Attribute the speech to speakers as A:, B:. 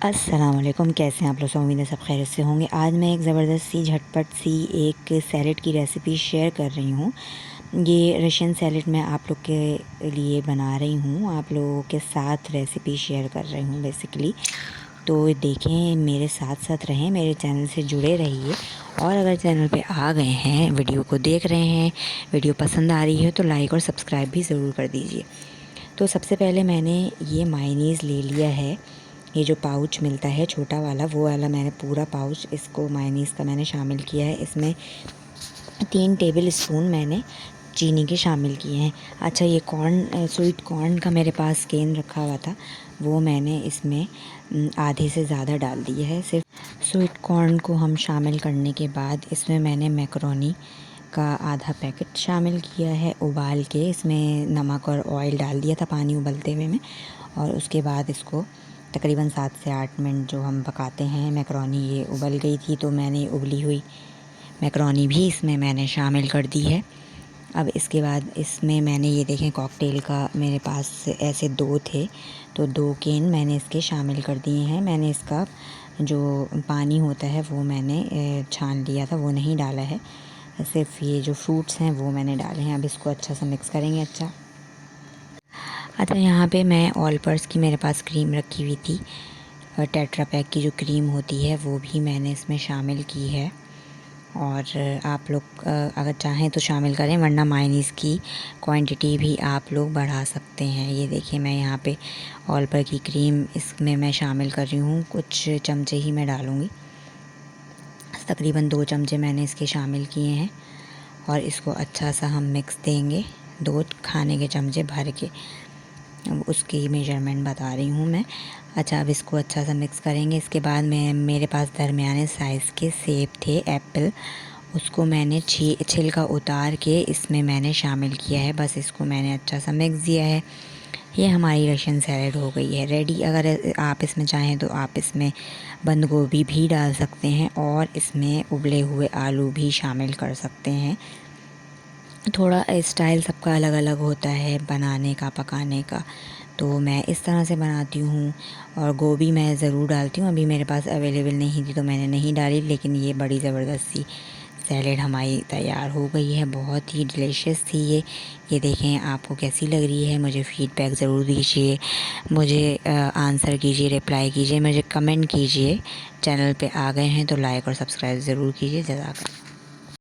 A: अस्सलाम वालेकुम। कैसे हैं आप लोग? उम्मीद है सब खैरियत से होंगे। आज मैं एक ज़बरदस्त सी झटपट सी एक सैलेड की रेसिपी शेयर कर रही हूँ। ये रशियन सैलेड मैं आप लोग के लिए बना रही हूँ, आप लोगों के साथ रेसिपी शेयर कर रही हूँ बेसिकली। तो देखें, मेरे साथ साथ रहें, मेरे चैनल से जुड़े रहिए। और अगर चैनल पे आ गए हैं, वीडियो को देख रहे हैं, वीडियो पसंद आ रही है तो लाइक और सब्सक्राइब भी ज़रूर कर दीजिए। तो सबसे पहले मैंने ये मायनीज़ ले लिया है। ये जो पाउच मिलता है छोटा वाला, वो वाला मैंने पूरा पाउच इसको मायनीज़ का मैंने शामिल किया है। इसमें 3 टेबल स्पून मैंने चीनी के शामिल किए हैं। अच्छा, ये कॉर्न स्वीट कॉर्न का मेरे पास केन रखा हुआ था, वो मैंने इसमें आधे से ज़्यादा डाल दिया है। सिर्फ स्वीट कॉर्न को हम शामिल करने के बाद इसमें मैंने मैकरोनी का आधा पैकेट शामिल किया है उबाल के। इसमें नमक और ऑयल डाल दिया था पानी उबलते हुए में, और उसके बाद इसको तकरीबन 7 से 8 मिनट जो हम पकाते हैं। मैकरोनी ये उबल गई थी तो मैंने उबली हुई मैकरोनी भी इसमें मैंने शामिल कर दी है। अब इसके बाद इसमें मैंने ये देखें, कॉकटेल का मेरे पास ऐसे 2 थे, तो 2 केन मैंने इसके शामिल कर दिए हैं। मैंने इसका जो पानी होता है वो मैंने छान लिया था, वो नहीं डाला है। सिर्फ ये जो फ्रूट्स हैं वो मैंने डाले हैं। अब इसको अच्छा सा मिक्स करेंगे। अच्छा, यहाँ पे मैं ऑलपर्स की मेरे पास क्रीम रखी हुई थी, और टेट्रा पैक की जो क्रीम होती है वो भी मैंने इसमें शामिल की है। और आप लोग अगर चाहें तो शामिल करें, वरना मायनीज़ की क्वांटिटी भी आप लोग बढ़ा सकते हैं। ये देखिए, मैं यहाँ पे ऑलपर की क्रीम इसमें मैं शामिल कर रही हूँ। कुछ चमचे ही मैं डालूँगी, तकरीबन 2 चमचे मैंने इसके शामिल किए हैं। और इसको अच्छा सा हम मिक्स देंगे, 2 खाने के चमचे भर के। अब उसकी मेजरमेंट बता रही हूँ मैं। अच्छा, अब इसको अच्छा सा मिक्स करेंगे। इसके बाद मेरे पास दरमियाने साइज़ के सेब थे, एप्पल, उसको मैंने छिलका उतार के इसमें मैंने शामिल किया है। बस इसको मैंने अच्छा सा मिक्स दिया है। ये हमारी रशियन सैलेड हो गई है रेडी। अगर आप इसमें चाहें तो आप इसमें बंद गोभी भी डाल सकते हैं, और इसमें उबले हुए आलू भी शामिल कर सकते हैं। थोड़ा स्टाइल सबका अलग अलग होता है बनाने का, पकाने का। तो मैं इस तरह से बनाती हूँ, और गोभी मैं ज़रूर डालती हूँ। अभी मेरे पास अवेलेबल नहीं थी तो मैंने नहीं डाली, लेकिन ये बड़ी ज़बरदस्त सी सैलेड हमारी तैयार हो गई है। बहुत ही डिलीशियस थी ये देखें, आपको कैसी लग रही है? मुझे फ़ीडबैक ज़रूर दीजिए, मुझे आंसर कीजिए, रिप्लाई कीजिए, मुझे कमेंट कीजिए। चैनल पे आ गए हैं तो लाइक और सब्सक्राइब ज़रूर कीजिए। जज़ाकल्लाह।